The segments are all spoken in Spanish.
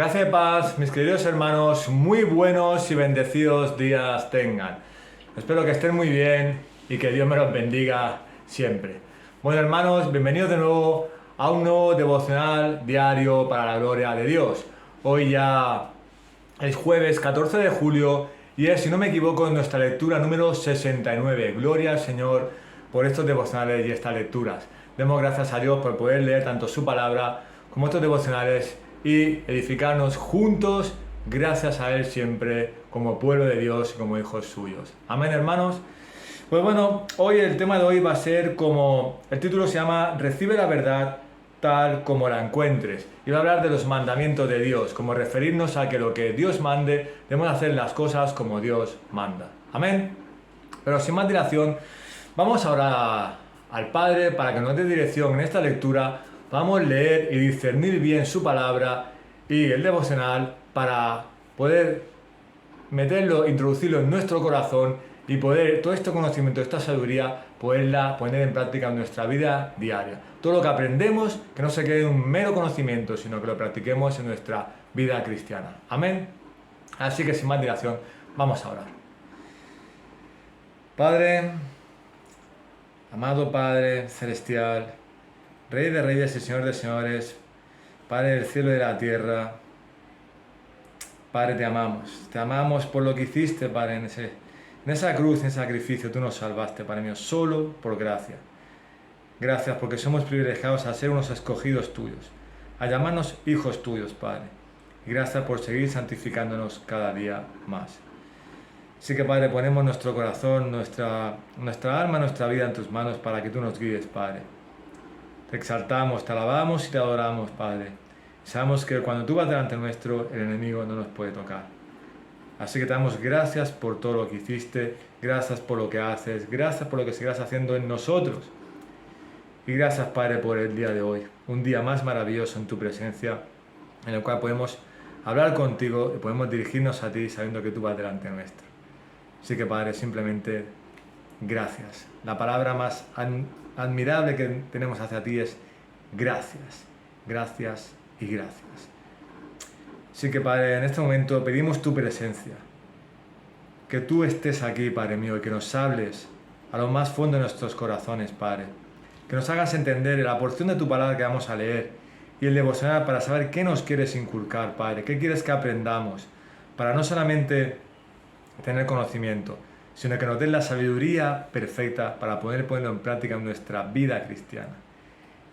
Gracia y paz, mis queridos hermanos, muy buenos y bendecidos días tengan. Espero que estén muy bien y que Dios me los bendiga siempre. Bueno, hermanos, bienvenidos de nuevo a un nuevo devocional diario para la gloria de Dios. Hoy ya es jueves 14 de julio y es, si no me equivoco, nuestra lectura número 69. Gloria al Señor por estos devocionales y estas lecturas. Demos gracias a Dios por poder leer tanto su palabra como estos devocionales y edificarnos juntos, gracias a Él siempre, como pueblo de Dios y como hijos suyos. Amén, hermanos. Pues bueno, hoy el tema de hoy va a ser como, el título se llama Recibe la verdad tal como la encuentres. Y va a hablar de los mandamientos de Dios, como referirnos a que lo que Dios mande, debemos hacer las cosas como Dios manda. Amén. Pero sin más dilación, vamos ahora al Padre para que nos dé dirección en esta lectura. Vamos a leer y discernir bien su palabra y el devocional para poder meterlo, introducirlo en nuestro corazón y poder todo este conocimiento, esta sabiduría, poderla poner en práctica en nuestra vida diaria. Todo lo que aprendemos, que no se quede un mero conocimiento, sino que lo practiquemos en nuestra vida cristiana. Amén. Así que sin más dilación, vamos a orar. Padre, amado Padre celestial, Rey de reyes y Señor de señores, Padre del cielo y de la tierra, Padre, te amamos por lo que hiciste, Padre, en esa cruz, en ese sacrificio, tú nos salvaste, Padre mío, solo por gracia. Gracias porque somos privilegiados a ser unos escogidos tuyos, a llamarnos hijos tuyos, Padre. Y gracias por seguir santificándonos cada día más. Así que, Padre, ponemos nuestro corazón, nuestra alma, nuestra vida en tus manos para que tú nos guíes, Padre. Te exaltamos, te alabamos y te adoramos, Padre. Sabemos que cuando tú vas delante nuestro, el enemigo no nos puede tocar. Así que te damos gracias por todo lo que hiciste, gracias por lo que haces, gracias por lo que seguirás haciendo en nosotros. Y gracias, Padre, por el día de hoy. Un día más maravilloso en tu presencia, en el cual podemos hablar contigo y podemos dirigirnos a ti sabiendo que tú vas delante nuestro. Así que, Padre, simplemente gracias. La palabra más admirable que tenemos hacia ti es gracias, gracias y gracias. Así que, Padre, en este momento pedimos tu presencia, que tú estés aquí, Padre mío, y que nos hables a lo más fondo de nuestros corazones, Padre, que nos hagas entender la porción de tu palabra que vamos a leer y el devocional para saber qué nos quieres inculcar, Padre, qué quieres que aprendamos, para no solamente tener conocimiento, sino que nos den la sabiduría perfecta para poder ponerlo en práctica en nuestra vida cristiana.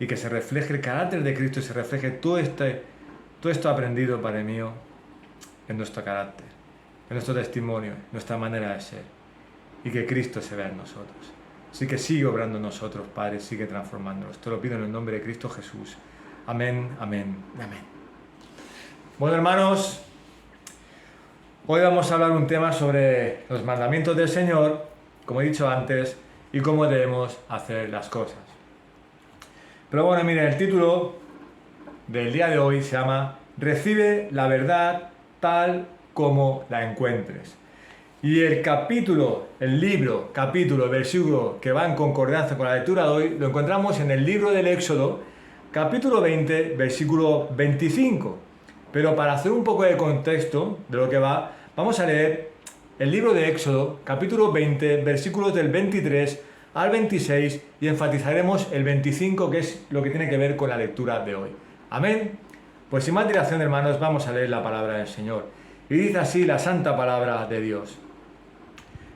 Y que se refleje el carácter de Cristo y se refleje todo esto aprendido, Padre mío, en nuestro carácter, en nuestro testimonio, en nuestra manera de ser. Y que Cristo se vea en nosotros. Así que sigue obrando en nosotros, Padre, sigue transformándonos. Te lo pido en el nombre de Cristo Jesús. Amén, amén, amén. Bueno, hermanos, hoy vamos a hablar un tema sobre los mandamientos del Señor, como he dicho antes, y cómo debemos hacer las cosas. Pero bueno, miren, el título del día de hoy se llama Recibe la verdad tal como la encuentres. Y el versículo que va en concordancia con la lectura de hoy, lo encontramos en el libro del Éxodo, capítulo 20, versículo 25. Pero para hacer un poco de contexto de lo que va, vamos a leer el libro de Éxodo, capítulo 20, versículos del 23 al 26 y enfatizaremos el 25, que es lo que tiene que ver con la lectura de hoy. Amén. Pues sin más dilación, hermanos, vamos a leer la palabra del Señor. Y dice así la santa palabra de Dios.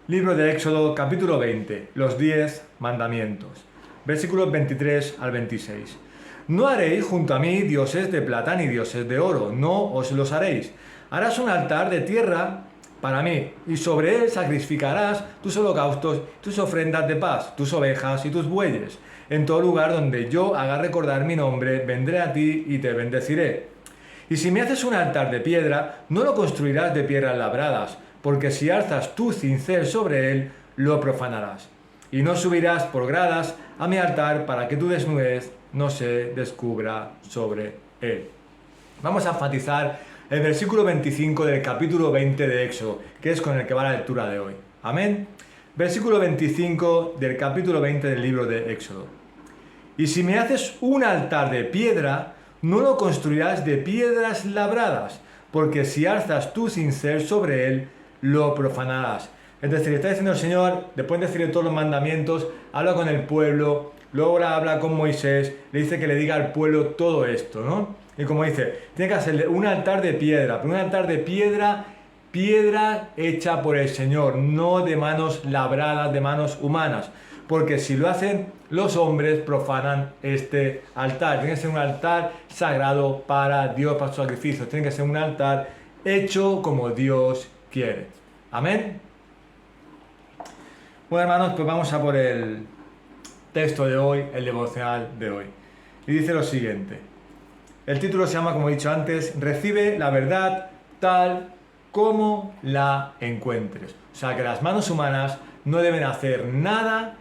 Libro de Éxodo, capítulo 20, los 10 mandamientos, versículos 23 al 26. No haréis junto a mí dioses de plata ni dioses de oro, no os los haréis. Harás un altar de tierra para mí, y sobre él sacrificarás tus holocaustos, tus ofrendas de paz, tus ovejas y tus bueyes. En todo lugar donde yo haga recordar mi nombre, vendré a ti y te bendeciré. Y si me haces un altar de piedra, no lo construirás de piedras labradas, porque si alzas tu cincel sobre él, lo profanarás. Y no subirás por gradas a mi altar para que tu desnudez no se descubra sobre él. Vamos a enfatizar el versículo 25 del capítulo 20 de Éxodo, que es con el que va la lectura de hoy. Amén. Versículo 25 del capítulo 20 del libro de Éxodo. Y si me haces un altar de piedra, no lo construirás de piedras labradas, porque si alzas tu cincel sobre él, lo profanarás. Es decir, está diciendo el Señor, después de decirle todos los mandamientos, habla con el pueblo, luego habla con Moisés, le dice que le diga al pueblo todo esto, ¿no? Y como dice, tiene que hacerle un altar de piedra, pero un altar de piedra, piedra hecha por el Señor, no de manos labradas, de manos humanas. Porque si lo hacen los hombres, profanan este altar. Tiene que ser un altar sagrado para Dios, para su sacrificio. Tiene que ser un altar hecho como Dios quiere. Amén. Bueno, hermanos, pues vamos a por el texto de hoy, el devocional de hoy. Y dice lo siguiente. El título se llama, como he dicho antes, Recibe la verdad tal como la encuentres. O sea, que las manos humanas no deben hacer nada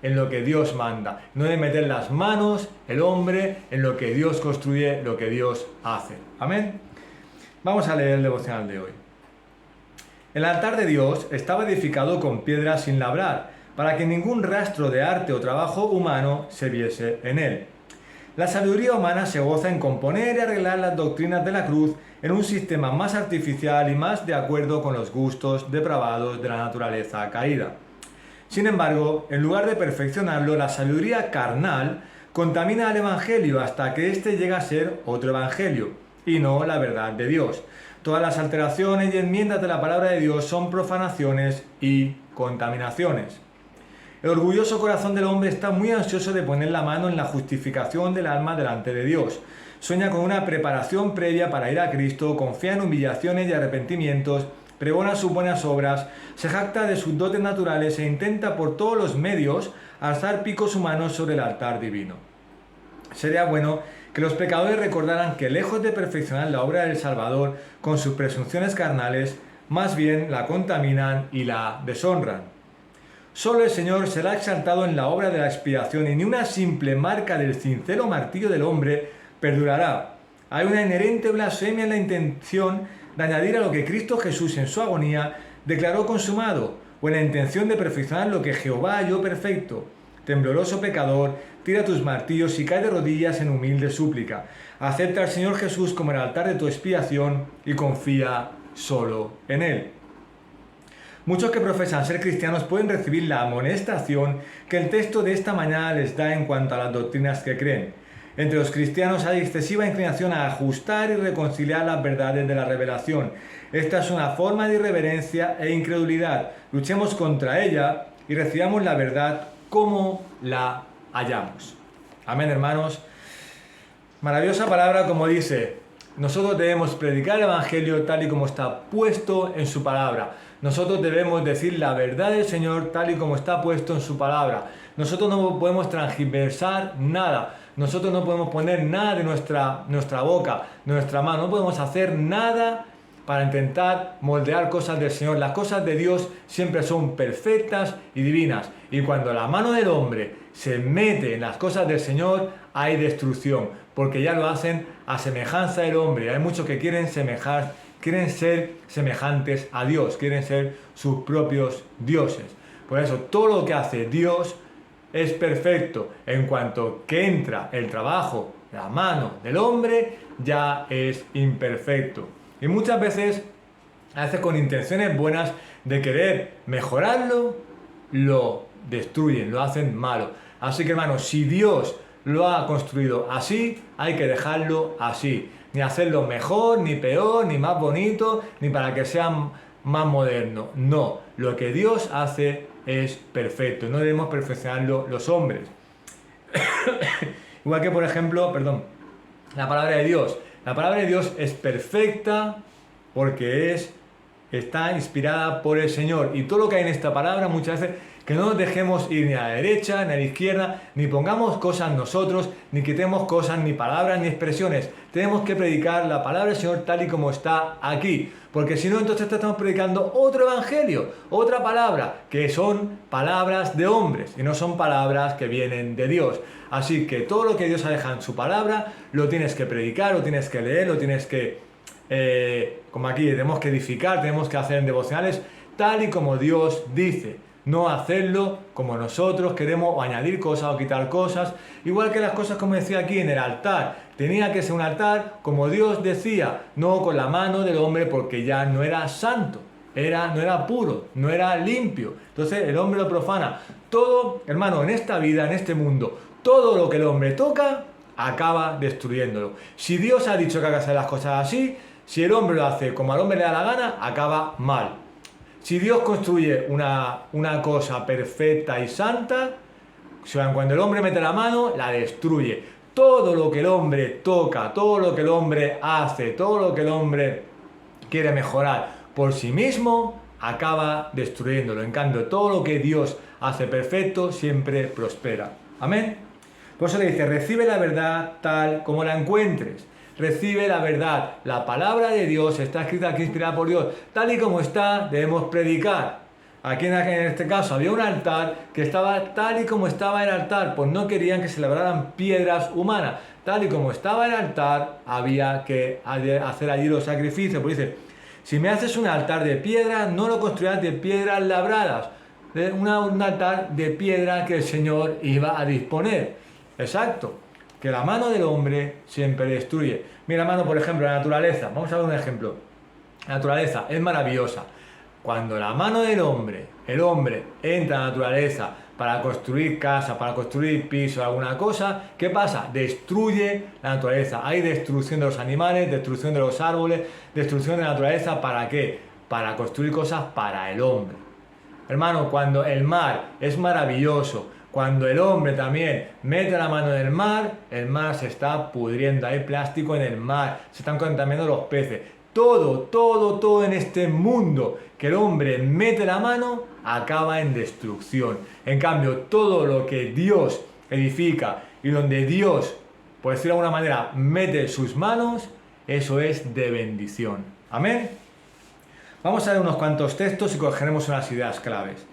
en lo que Dios manda. No debe meter las manos, el hombre, en lo que Dios construye, lo que Dios hace. Amén. Vamos a leer el devocional de hoy. El altar de Dios estaba edificado con piedras sin labrar, para que ningún rastro de arte o trabajo humano se viese en él. La sabiduría humana se goza en componer y arreglar las doctrinas de la cruz en un sistema más artificial y más de acuerdo con los gustos depravados de la naturaleza caída. Sin embargo, en lugar de perfeccionarlo, la sabiduría carnal contamina al Evangelio hasta que éste llega a ser otro Evangelio, y no la verdad de Dios. Todas las alteraciones y enmiendas de la palabra de Dios son profanaciones y contaminaciones. El orgulloso corazón del hombre está muy ansioso de poner la mano en la justificación del alma delante de Dios. Sueña con una preparación previa para ir a Cristo, confía en humillaciones y arrepentimientos, pregona sus buenas obras, se jacta de sus dotes naturales e intenta por todos los medios alzar picos humanos sobre el altar divino. Sería bueno que los pecadores recordaran que lejos de perfeccionar la obra del Salvador con sus presunciones carnales, más bien la contaminan y la deshonran. Solo el Señor será exaltado en la obra de la expiación y ni una simple marca del cincel o martillo del hombre perdurará. Hay una inherente blasfemia en la intención de añadir a lo que Cristo Jesús en su agonía declaró consumado, o en la intención de perfeccionar lo que Jehová halló perfecto. Tembloroso pecador, tira tus martillos y cae de rodillas en humilde súplica. Acepta al Señor Jesús como el altar de tu expiación y confía solo en Él. Muchos que profesan ser cristianos pueden recibir la amonestación que el texto de esta mañana les da en cuanto a las doctrinas que creen. Entre los cristianos hay excesiva inclinación a ajustar y reconciliar las verdades de la revelación. Esta es una forma de irreverencia e incredulidad. Luchemos contra ella y recibamos la verdad como la hallamos. Amén, hermanos. Maravillosa palabra, como dice, nosotros debemos predicar el Evangelio tal y como está puesto en su palabra. Nosotros debemos decir la verdad del Señor tal y como está puesto en su palabra. Nosotros no podemos transgiversar nada. Nosotros no podemos poner nada de nuestra boca, de nuestra mano. No podemos hacer nada para intentar moldear cosas del Señor. Las cosas de Dios siempre son perfectas y divinas. Y cuando la mano del hombre se mete en las cosas del Señor, hay destrucción. Porque ya lo hacen a semejanza del hombre. Hay muchos que quieren ser semejantes a Dios, quieren ser sus propios dioses. Por eso todo lo que hace Dios es perfecto. En cuanto que entra el trabajo, la mano del hombre, ya es imperfecto. Y muchas veces, con intenciones buenas de querer mejorarlo, lo destruyen, lo hacen malo. Así que, hermanos, si Dios lo ha construido así, hay que dejarlo así. Ni hacerlo mejor, ni peor, ni más bonito, ni para que sea más moderno. No, lo que Dios hace es perfecto. No debemos perfeccionarlo los hombres. Igual que, por ejemplo, la palabra de Dios. La palabra de Dios es perfecta porque está inspirada por el Señor. Y todo lo que hay en esta palabra muchas veces, que no nos dejemos ir ni a la derecha, ni a la izquierda, ni pongamos cosas nosotros, ni quitemos cosas, ni palabras, ni expresiones. Tenemos que predicar la palabra del Señor tal y como está aquí. Porque si no, entonces estamos predicando otro evangelio, otra palabra, que son palabras de hombres y no son palabras que vienen de Dios. Así que todo lo que Dios ha dejado en su palabra, lo tienes que predicar, lo tienes que leer, lo tienes que, como aquí, tenemos que edificar, tenemos que hacer en devocionales, tal y como Dios dice. no hacerlo como nosotros queremos, o añadir cosas o quitar cosas, igual que las cosas, como decía aquí, en el altar. Tenía que ser un altar como Dios decía, no con la mano del hombre, porque ya no era santo, no era puro, no era limpio. Entonces el hombre lo profana. Todo, hermano, en esta vida, en este mundo, todo lo que el hombre toca acaba destruyéndolo. Si Dios ha dicho que haga hacer las cosas así, si el hombre lo hace como al hombre le da la gana, acaba mal. Si Dios construye una cosa perfecta y santa, cuando el hombre mete la mano, la destruye. Todo lo que el hombre toca, todo lo que el hombre hace, todo lo que el hombre quiere mejorar por sí mismo, acaba destruyéndolo. En cambio, todo lo que Dios hace perfecto siempre prospera. Amén. Por eso le dice, recibe la verdad tal como la encuentres. Recibe la verdad. La palabra de Dios está escrita aquí, inspirada por Dios. Tal y como está, debemos predicar. Aquí en este caso había un altar que estaba tal y como estaba el altar, pues no querían que se labraran piedras humanas. Tal y como estaba el altar, había que hacer allí los sacrificios. Pues dice, si me haces un altar de piedra, no lo construirás de piedras labradas. Un altar de piedra que el Señor iba a disponer. Exacto. Que la mano del hombre siempre destruye. Mira, mano, por ejemplo, la naturaleza. Vamos a ver un ejemplo. La naturaleza es maravillosa. Cuando la mano del hombre, el hombre, entra a la naturaleza para construir casa, para construir piso, alguna cosa, ¿qué pasa? Destruye la naturaleza. Hay destrucción de los animales, destrucción de los árboles, destrucción de la naturaleza. ¿Para qué? Para construir cosas para el hombre. Hermano, cuando el mar es maravilloso, cuando el hombre también mete la mano en el mar se está pudriendo, hay plástico en el mar, se están contaminando los peces. Todo en este mundo que el hombre mete la mano acaba en destrucción. En cambio, todo lo que Dios edifica y donde Dios, por decirlo de alguna manera, mete sus manos, eso es de bendición. Amén. Vamos a ver unos cuantos textos y cogeremos unas ideas claves.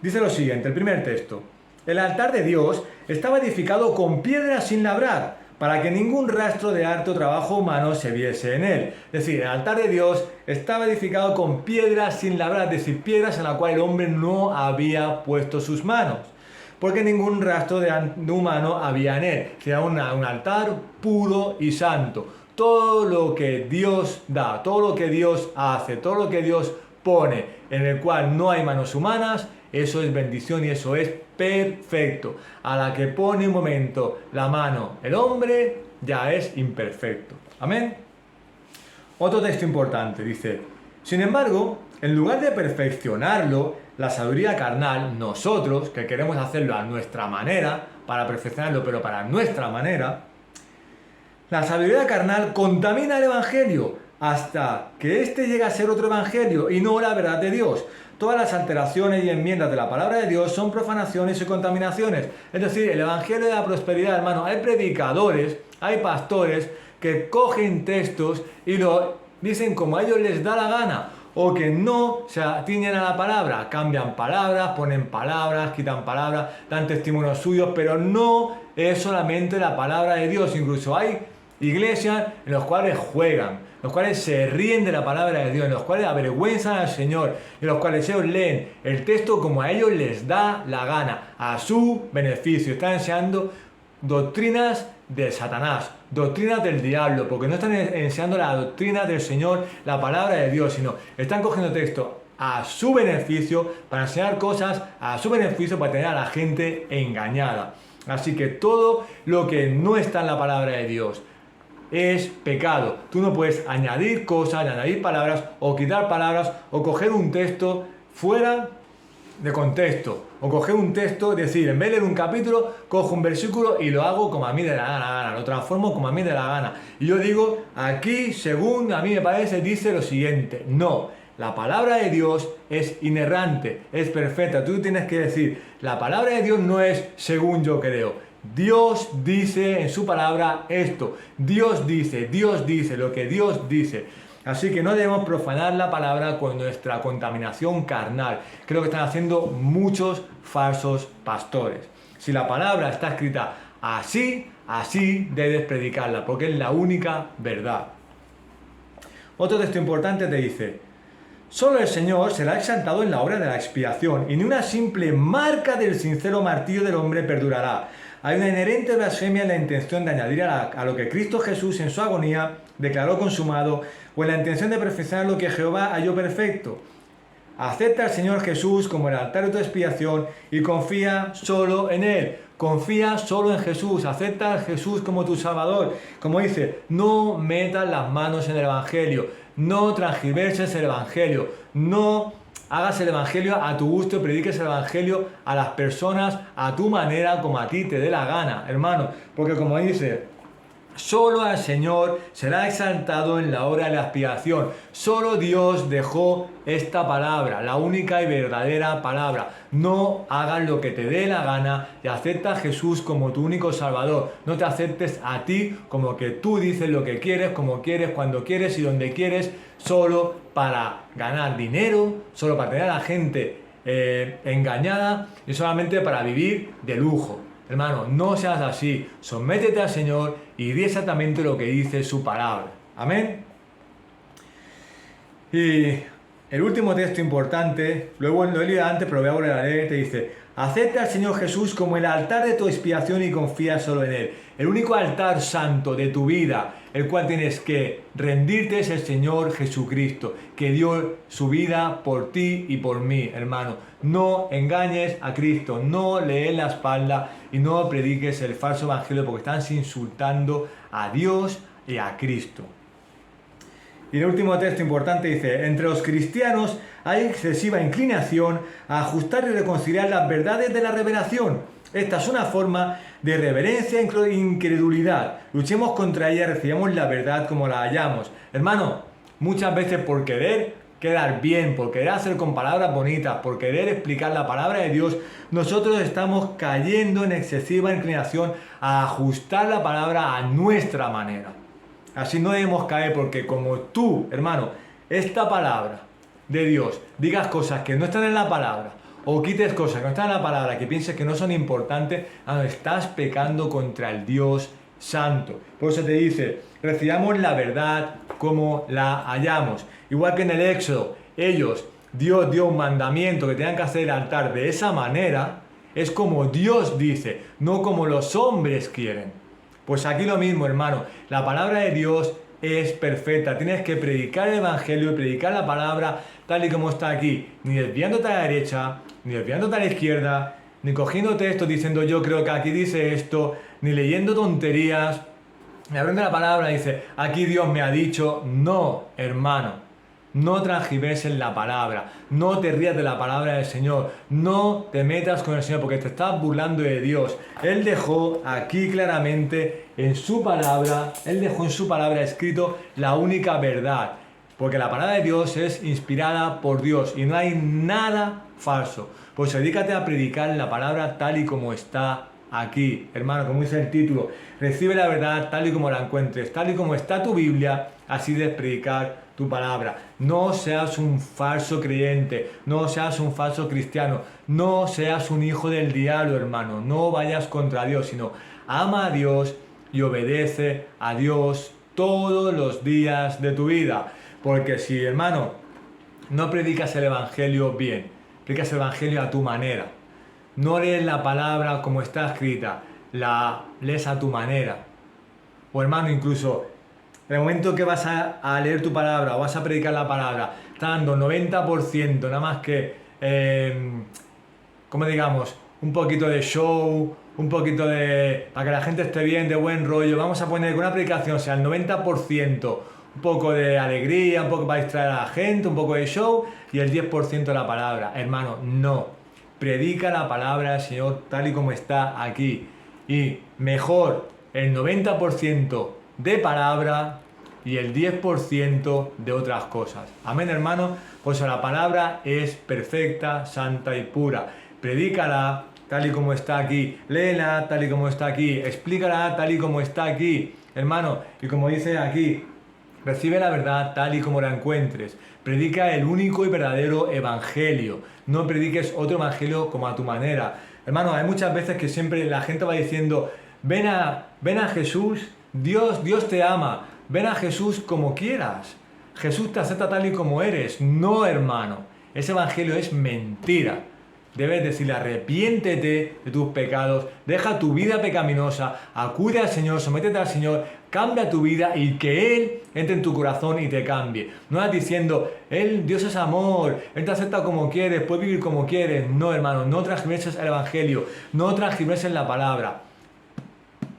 Dice lo siguiente, el primer texto. El altar de Dios estaba edificado con piedras sin labrar, para que ningún rastro de arte o trabajo humano se viese en él. Es decir, el altar de Dios estaba edificado con piedras sin labrar, es decir, piedras en las cuales el hombre no había puesto sus manos, porque ningún rastro de humano había en él. Era un altar puro y santo. Todo lo que Dios da, todo lo que Dios hace, todo lo que Dios pone, en el cual no hay manos humanas, eso es bendición y eso es perfecto. A la que pone un momento la mano el hombre, ya es imperfecto. Amén. Otro texto importante dice, sin embargo, en lugar de perfeccionarlo, la sabiduría carnal, nosotros, que queremos hacerlo a nuestra manera, para perfeccionarlo, pero para nuestra manera, la sabiduría carnal contamina el evangelio hasta que éste llega a ser otro evangelio y no la verdad de Dios. Todas las alteraciones y enmiendas de la palabra de Dios son profanaciones y contaminaciones. Es decir, el evangelio de la prosperidad, hermano, hay predicadores, hay pastores que cogen textos y lo dicen como a ellos les da la gana, o que no se atiñen a la palabra, cambian palabras, ponen palabras, quitan palabras, dan testimonios suyos, pero no es solamente la palabra de Dios. Incluso hay iglesias en las cuales juegan, en los cuales se ríen de la palabra de Dios, en los cuales avergüenzan al Señor, en los cuales ellos leen el texto como a ellos les da la gana, a su beneficio. Están enseñando doctrinas de Satanás, doctrinas del diablo, porque no están enseñando la doctrina del Señor, la palabra de Dios, sino están cogiendo texto a su beneficio, para enseñar cosas a su beneficio, para tener a la gente engañada. Así que todo lo que no está en la palabra de Dios es pecado. Tú no puedes añadir cosas, añadir palabras o quitar palabras o coger un texto fuera de contexto o coger un texto, decir, en vez de leer un capítulo, cojo un versículo y lo hago como a mí de la gana, lo transformo como a mí de la gana. Y yo digo, aquí, según a mí me parece, dice lo siguiente. No, la palabra de Dios es inerrante, es perfecta. Tú tienes que decir, la palabra de Dios no es según yo creo. Dios dice en su palabra esto. Dios dice lo que Dios dice. Así que no debemos profanar la palabra con nuestra contaminación carnal. Creo que están haciendo muchos falsos pastores. Si la palabra está escrita así, así debes predicarla, porque es la única verdad. Otro texto importante te dice, Solo el Señor será exaltado en la hora de la expiación, y ni una simple marca del sincero martirio del hombre perdurará. Hay una inherente blasfemia en la intención de añadir a lo que Cristo Jesús en su agonía declaró consumado, o en la intención de perfeccionar lo que Jehová halló perfecto. Acepta al Señor Jesús como el altar de tu expiación y confía solo en Él. Confía solo en Jesús. Acepta a Jesús como tu Salvador. Como dice, no metas las manos en el Evangelio. No transgiverses el Evangelio. No hagas el Evangelio a tu gusto. Prediques el Evangelio a las personas a tu manera, como a ti te dé la gana, hermano. Porque como dice, solo al Señor será exaltado en la hora de la expiación. Solo Dios dejó esta palabra, la única y verdadera palabra. No hagas lo que te dé la gana y acepta a Jesús como tu único Salvador. No te aceptes a ti como que tú dices lo que quieres, como quieres, cuando quieres y donde quieres, solo para ganar dinero, solo para tener a la gente engañada y solamente para vivir de lujo. Hermano, no seas así, sométete al Señor y di exactamente lo que dice su palabra. Amén. Y el último texto importante, luego lo he leído antes, pero lo voy a volver a leer, te dice: acepta al Señor Jesús como el altar de tu expiación y confía solo en Él. El único altar santo de tu vida, el cual tienes que rendirte, es el Señor Jesucristo, que dio su vida por ti y por mí, hermano. No engañes a Cristo, no le des la espalda y no prediques el falso evangelio, porque estás insultando a Dios y a Cristo. Y el último texto importante dice: entre los cristianos hay excesiva inclinación a ajustar y reconciliar las verdades de la revelación. Esta es una forma de reverencia e incredulidad. Luchemos contra ella y recibamos la verdad como la hallamos. Hermano, muchas veces por querer quedar bien, por querer hacer con palabras bonitas, por querer explicar la palabra de Dios, nosotros estamos cayendo en excesiva inclinación a ajustar la palabra a nuestra manera. Así no debemos caer, porque como tú, hermano, esta palabra de Dios, digas cosas que no están en la palabra, o quites cosas que no están en la palabra, que pienses que no son importantes, estás pecando contra el Dios Santo. Por eso te dice, recibamos la verdad como la hallamos. Igual que en el Éxodo, Dios dio un mandamiento que tenían que hacer el altar de esa manera, es como Dios dice, no como los hombres quieren. Pues aquí lo mismo, hermano, la palabra de Dios es perfecta. Tienes que predicar el Evangelio y predicar la palabra tal y como está aquí, ni desviándote a la derecha, ni desviándote a la izquierda, ni cogiendo textos diciendo yo creo que aquí dice esto, ni leyendo tonterías, ni abriendo la palabra y dice aquí Dios me ha dicho. No, hermano. No transgiverses la palabra, no te rías de la palabra del Señor, no te metas con el Señor porque te estás burlando de Dios. Él dejó aquí claramente en su palabra, Él dejó en su palabra escrito la única verdad, porque la palabra de Dios es inspirada por Dios y no hay nada falso. Pues dedícate a predicar la palabra tal y como está aquí, hermano, como dice el título. Recibe la verdad tal y como la encuentres, tal y como está tu Biblia, así debes predicar tu palabra. No seas un falso creyente, no seas un falso cristiano, no seas un hijo del diablo, hermano. No vayas contra Dios, sino ama a Dios y obedece a Dios todos los días de tu vida. Porque si, hermano, no predicas el Evangelio bien, predicas el Evangelio a tu manera, no lees la palabra como está escrita, la lees a tu manera. O, hermano, incluso en el momento que vas a leer tu palabra o vas a predicar la palabra, está dando 90%, nada más que, como digamos, un poquito de show, un poquito de, para que la gente esté bien, de buen rollo. Vamos a poner que una predicación sea el 90%, un poco de alegría, un poco para distraer a la gente, un poco de show, y el 10% de la palabra. Hermano, no. Predica la palabra del Señor tal y como está aquí. Y mejor el 90% de palabra y el 10% de otras cosas. Amén, hermano. Pues la palabra es perfecta, santa y pura. Predícala tal y como está aquí. Léela tal y como está aquí. Explícala tal y como está aquí, hermano. Y como dice aquí, recibe la verdad tal y como la encuentres. Predica el único y verdadero evangelio. No prediques otro evangelio como a tu manera. Hermano, hay muchas veces que siempre la gente va diciendo, ven a Jesús, Dios te ama. Ven a Jesús como quieras. Jesús te acepta tal y como eres. No, hermano. Ese evangelio es mentira. Debes decirle, arrepiéntete de tus pecados, deja tu vida pecaminosa, acude al Señor, sométete al Señor, cambia tu vida y que Él entre en tu corazón y te cambie. No estás diciendo, Dios es amor, Él te acepta como quieres, puedes vivir como quieres. No, hermano, no transgreses el evangelio, no transgreses la palabra.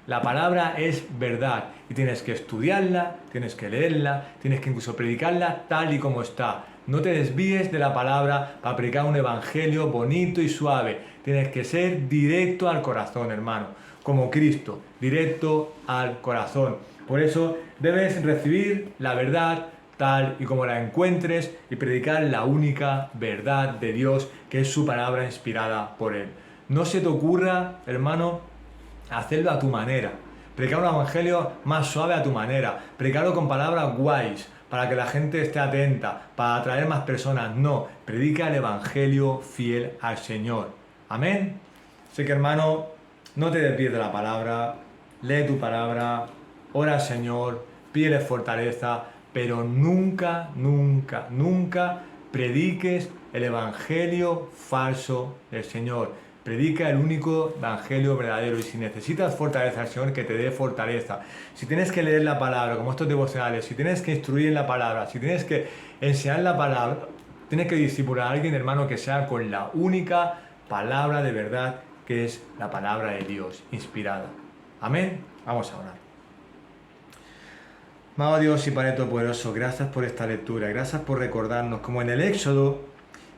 La palabra es verdad y tienes que estudiarla, tienes que leerla, tienes que incluso predicarla tal y como está. No te desvíes de la palabra para predicar un evangelio bonito y suave. Tienes que ser directo al corazón, hermano, como Cristo, directo al corazón. Por eso debes recibir la verdad tal y como la encuentres y predicar la única verdad de Dios, que es su palabra inspirada por Él. No se te ocurra, hermano, hacerlo a tu manera. Predicar un evangelio más suave a tu manera. Predicarlo con palabras guays, para que la gente esté atenta, para atraer más personas. No, predica el evangelio fiel al Señor. Amén. Así que, hermano, no te desvíes de la palabra, lee tu palabra, ora al Señor, pídele fortaleza, pero nunca, nunca, nunca prediques el evangelio falso del Señor. Predica el único evangelio verdadero, y si necesitas fortaleza al Señor, que te dé fortaleza. Si tienes que leer la palabra, como estos devocionales, si tienes que instruir en la palabra, si tienes que enseñar la palabra, tienes que discipular a alguien, hermano, que sea con la única palabra de verdad, que es la palabra de Dios, inspirada. Amén. Vamos a orar. Amado Dios y Padre Todopoderoso, gracias por esta lectura, gracias por recordarnos, como en el Éxodo,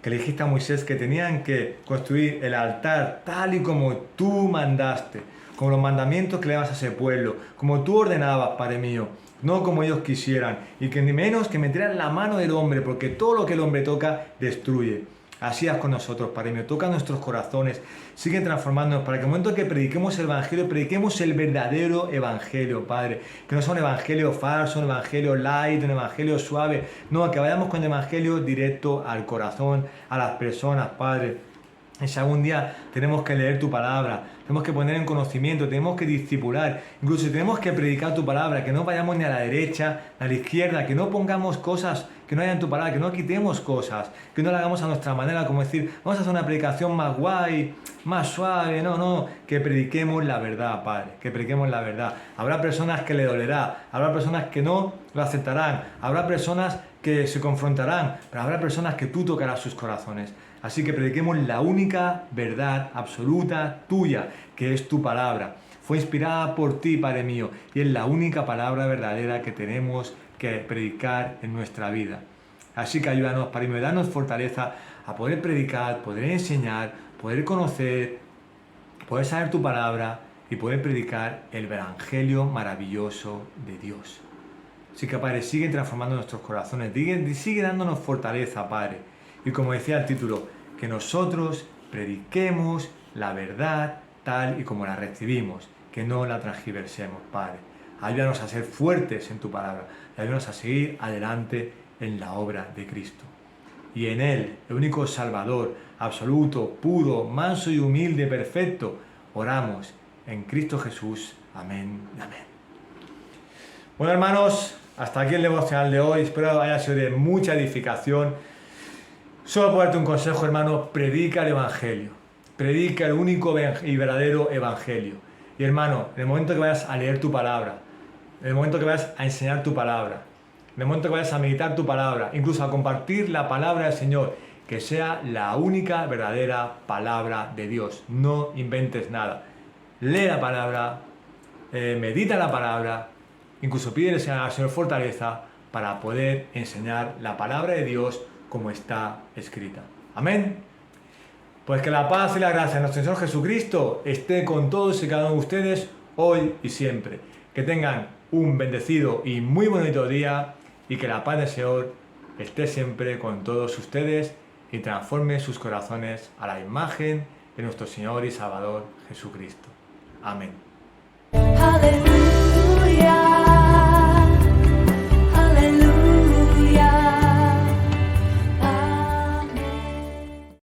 que le dijiste a Moisés que tenían que construir el altar tal y como tú mandaste, con los mandamientos que le dabas a ese pueblo, como tú ordenabas, Padre mío, no como ellos quisieran, y que ni menos que metieran la mano del hombre, porque todo lo que el hombre toca destruye. Así haz con nosotros, Padre mío, toca nuestros corazones, sigue transformándonos para que en el momento que prediquemos el evangelio, prediquemos el verdadero evangelio, Padre, que no sea un evangelio falso, un evangelio light, un evangelio suave, no, que vayamos con el evangelio directo al corazón, a las personas, Padre. Y si algún día tenemos que leer tu palabra, tenemos que poner en conocimiento, tenemos que discipular, incluso tenemos que predicar tu palabra, que no vayamos ni a la derecha ni a la izquierda, que no pongamos cosas que no haya en tu palabra, que no quitemos cosas, que no la hagamos a nuestra manera, como decir, vamos a hacer una predicación más guay, más suave, no, que prediquemos la verdad, Padre, que prediquemos la verdad. Habrá personas que le dolerá, habrá personas que no lo aceptarán, habrá personas que se confrontarán, pero habrá personas que tú tocarás sus corazones. Así que prediquemos la única verdad absoluta tuya, que es tu palabra. Fue inspirada por ti, Padre mío, y es la única palabra verdadera que tenemos que predicar en nuestra vida. Así que ayúdanos, Padre mío, danos fortaleza a poder predicar, poder enseñar, poder conocer, poder saber tu palabra y poder predicar el evangelio maravilloso de Dios. Así que, Padre, sigue transformando nuestros corazones, sigue dándonos fortaleza, Padre. Y como decía el título, que nosotros prediquemos la verdad tal y como la recibimos, que no la transgiversemos, Padre. Ayúdanos a ser fuertes en tu palabra, ayúdanos a seguir adelante en la obra de Cristo. Y en Él, el único Salvador, absoluto, puro, manso y humilde, perfecto, oramos en Cristo Jesús. Amén y amén. Bueno, hermanos, hasta aquí el devocional de hoy. Espero haya sido de mucha edificación. Solo puedo darte un consejo, hermano: predica el evangelio. Predica el único y verdadero evangelio. Y, hermano, en el momento que vayas a leer tu palabra, en el momento que vayas a enseñar tu palabra, en el momento que vayas a meditar tu palabra, incluso a compartir la palabra del Señor, que sea la única verdadera palabra de Dios. No inventes nada. Lee la palabra, medita la palabra, incluso pídele al Señor fortaleza para poder enseñar la palabra de Dios como está escrita. Amén. Pues que la paz y la gracia de nuestro Señor Jesucristo esté con todos y cada uno de ustedes hoy y siempre. Que tengan un bendecido y muy bonito día, y que la paz del Señor esté siempre con todos ustedes y transforme sus corazones a la imagen de nuestro Señor y Salvador Jesucristo. Amén.